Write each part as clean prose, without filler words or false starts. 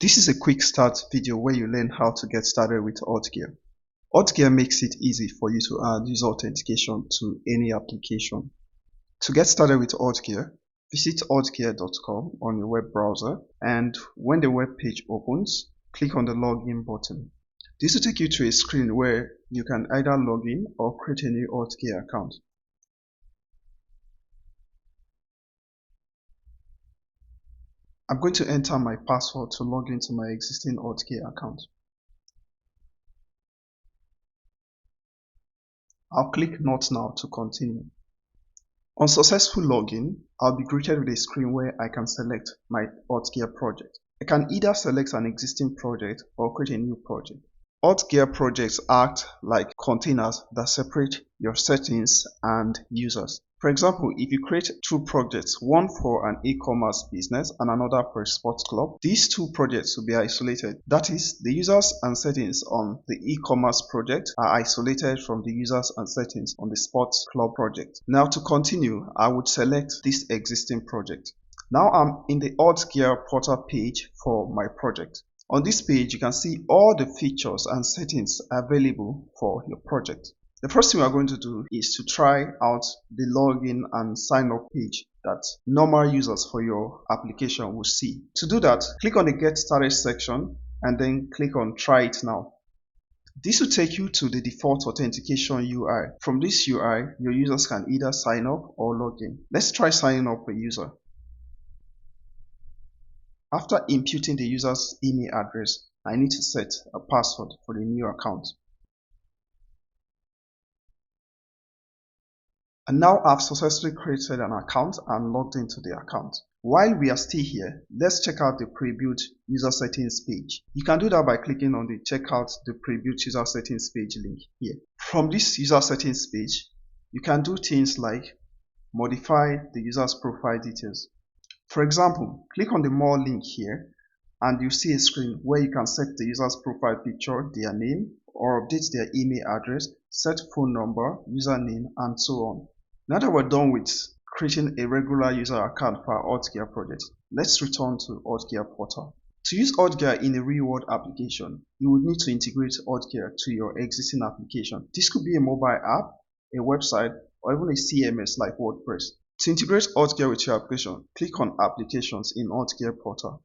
This is a quick start video where you learn how to get started with Authgear. Authgear makes it easy for you to add user authentication to any application. To get started with Authgear, visit authgear.com on your web browser, and when the web page opens, click on the login button. This will take you to a screen where you can either log in or create a new Authgear account. I'm going to enter my password to log into my existing Authgear account. I'll click Not Now to continue. On successful login, I'll be greeted with a screen where I can select my Authgear project. I can either select an existing project or create a new project. Authgear projects act like containers that separate your settings and users. For example, if you create two projects, one for an e-commerce business and another for a sports club, these two projects will be isolated. That is, the users and settings on the e-commerce project are isolated from the users and settings on the sports club project. Now to continue, I would select this existing project. Now I'm in the Authgear portal page for my project. On this page, you can see all the features and settings available for your project. The first thing we are going to do is to try out the login and sign up page that normal users for your application will see. To do that, click on the Get Started section and then click on Try It Now. This will take you to the default authentication UI. From this UI, your users can either sign up or log in. Let's try signing up a user. After imputing the user's email address, I need to set a password for the new account. And now I've successfully created an account and logged into the account. While we are still here, let's check out the pre-built user settings page. You can do that by clicking on the check out the pre-built user settings page link here. From this user settings page, you can do things like modify the user's profile details. For example, click on the more link here and you see a screen where you can set the user's profile picture, their name, or update their email address, set phone number, username, and so on. Now that we're done with creating a regular user account for our Authgear project, let's return to Authgear portal. To use Authgear in a real-world application, you would need to integrate Authgear to your existing application. This could be a mobile app, a website, or even a CMS like WordPress. To integrate Authgear with your application, click on Applications in Authgear portal.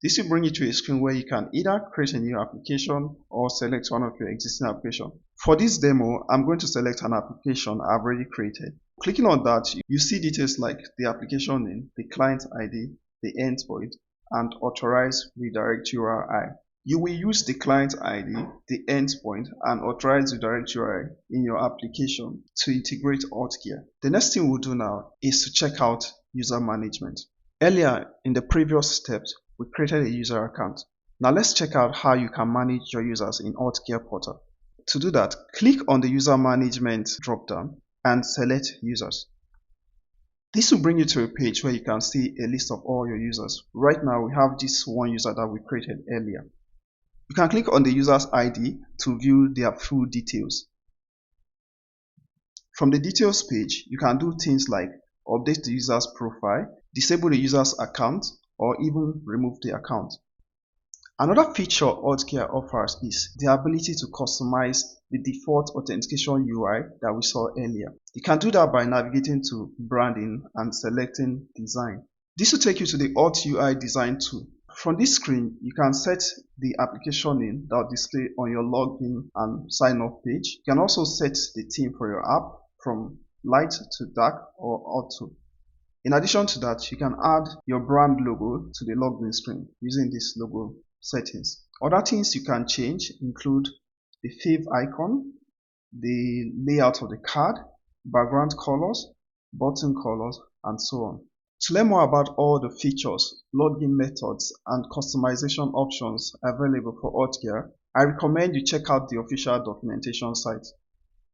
This will bring you to a screen where you can either create a new application or select one of your existing applications. For this demo, I'm going to select an application I've already created. Clicking on that, you see details like the application name, the client ID, the endpoint, and authorized redirect URI. You will use the client ID, the endpoint, and authorized redirect URI in your application to integrate Authgear. The next thing we'll do now is to check out user management. Earlier in the previous steps, we created a user account. Now let's check out how you can manage your users in Authgear portal. To do that, click on the user management dropdown and select users. This will bring you to a page where you can see a list of all your users. Right now we have this one user that we created earlier. You can click on the user's ID to view their full details. From the details page, you can do things like update the user's profile, disable the user's account, or even remove the account. Another feature Authgear offers is the ability to customize the default authentication UI that we saw earlier. You can do that by navigating to Branding and selecting Design. This will take you to the Auth UI Design tool. From this screen, you can set the application name that will display on your login and sign up page. You can also set the theme for your app from light to dark or auto. In addition to that, you can add your brand logo to the login screen using this logo settings. Other things you can change include the fave icon, the layout of the card, background colors, button colors, and so on. To learn more about all the features, login methods, and customization options available for Authgear, I recommend you check out the official documentation site.